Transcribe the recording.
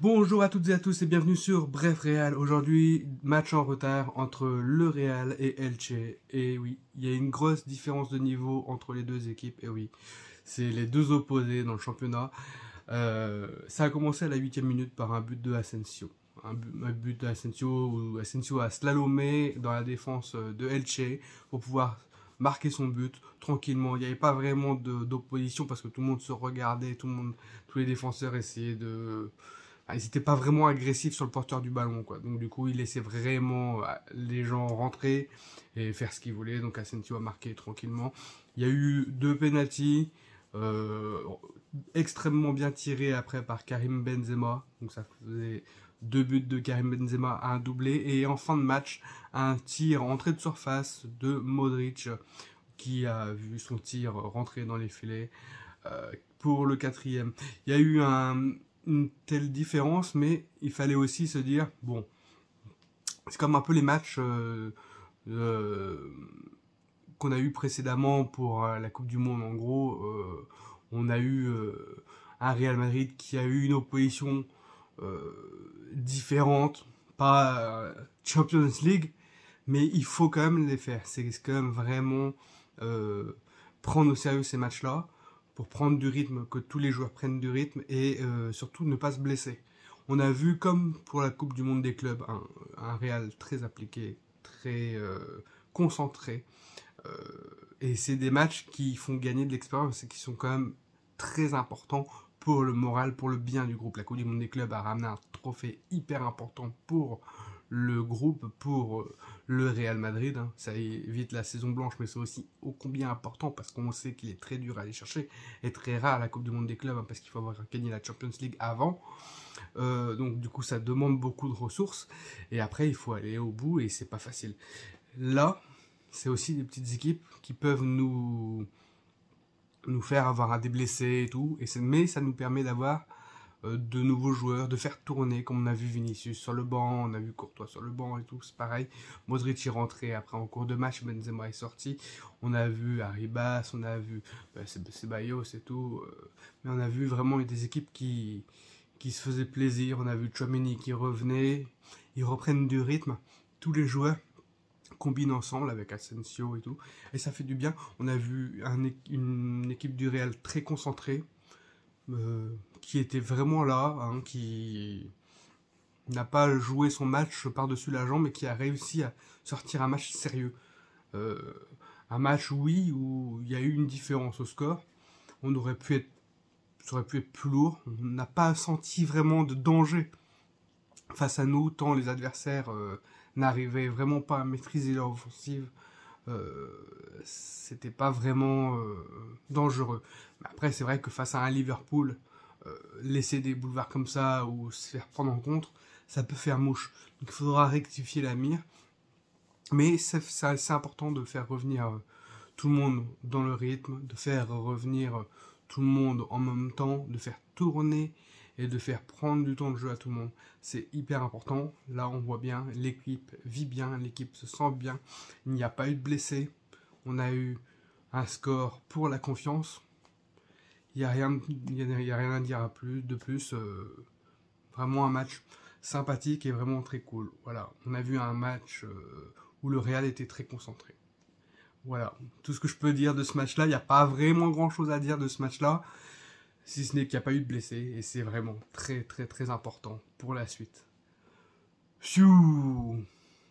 Bonjour à toutes et à tous et bienvenue sur Bref Real. Aujourd'hui, match en retard entre le Real et Elche. Et oui, il y a une grosse différence de niveau entre les deux équipes. Et oui, c'est les deux opposés dans le championnat. Ça a commencé à la 8e minute par un but de Asensio. Un but de Asensio où Asensio a slalomé dans la défense de Elche pour pouvoir marquer son but tranquillement. Il n'y avait pas vraiment d'opposition parce que tout le monde se regardait, tous les défenseurs essayaient de... Ils n'étaient pas vraiment agressifs sur le porteur du ballon, quoi. Donc du coup, il laissait vraiment les gens rentrer et faire ce qu'ils voulaient. Donc Asensio a marqué tranquillement. Il y a eu 2 pénaltys extrêmement bien tirés après par Karim Benzema. Donc ça faisait 2 buts de Karim Benzema, un doublé. Et en fin de match, un tir en entrée de surface de Modric qui a vu son tir rentrer dans les filets pour le 4e. Il y a eu une telle différence, mais il fallait aussi se dire, bon, c'est comme un peu les matchs qu'on a eu précédemment pour la Coupe du Monde. En gros, on a eu un Real Madrid qui a eu une opposition différente, pas Champions League, mais il faut quand même les faire. C'est quand même vraiment prendre au sérieux ces matchs-là, pour prendre du rythme, que tous les joueurs prennent du rythme et surtout ne pas se blesser. On a vu, comme pour la Coupe du Monde des clubs, un Real très appliqué, très concentré. Et c'est des matchs qui font gagner de l'expérience et qui sont quand même très importants pour le moral, pour le bien du groupe. La Coupe du Monde des clubs a ramené un trophée hyper important pour le groupe, pour le Real Madrid. Ça évite la saison blanche, mais c'est aussi ô combien important parce qu'on sait qu'il est très dur à aller chercher et très rare la Coupe du Monde des clubs parce qu'il faut avoir gagné la Champions League avant. Donc du coup, ça demande beaucoup de ressources et après, il faut aller au bout et c'est pas facile. Là, c'est aussi des petites équipes qui peuvent nous faire avoir des blessés et tout, mais ça nous permet d'avoir de nouveaux joueurs, de faire tourner, comme on a vu Vinicius sur le banc, on a vu Courtois sur le banc et tout, c'est pareil. Modric est rentré après en cours de match, Benzema est sorti, on a vu Arribas, on a vu Ceballos et tout, mais on a vu vraiment des équipes qui se faisaient plaisir, on a vu Tchouaméni qui revenait, ils reprennent du rythme, tous les joueurs combinent ensemble avec Asensio et tout, et ça fait du bien. On a vu une équipe du Real très concentrée, qui était vraiment là, qui n'a pas joué son match par-dessus la jambe, mais qui a réussi à sortir un match sérieux. Un match, oui, où il y a eu une différence au score. Ça aurait pu être plus lourd. On n'a pas senti vraiment de danger face à nous, tant les adversaires n'arrivaient vraiment pas à maîtriser leur offensive. C'était pas vraiment dangereux. Mais après, c'est vrai que face à un Liverpool, laisser des boulevards comme ça ou se faire prendre en compte, ça peut faire mouche. Donc il faudra rectifier la mire. Mais c'est important de faire revenir tout le monde dans le rythme, de faire revenir tout le monde en même temps, de faire tourner et de faire prendre du temps de jeu à tout le monde. C'est hyper important. Là, on voit bien, l'équipe vit bien, l'équipe se sent bien. Il n'y a pas eu de blessés. On a eu un score pour la confiance. Il n'y a rien à dire de plus. Vraiment un match sympathique et vraiment très cool. Voilà, on a vu un match où le Real était très concentré. Voilà, tout ce que je peux dire de ce match-là. Il n'y a pas vraiment grand-chose à dire de ce match-là, si ce n'est qu'il n'y a pas eu de blessés. Et c'est vraiment très très très important pour la suite. Pfiou!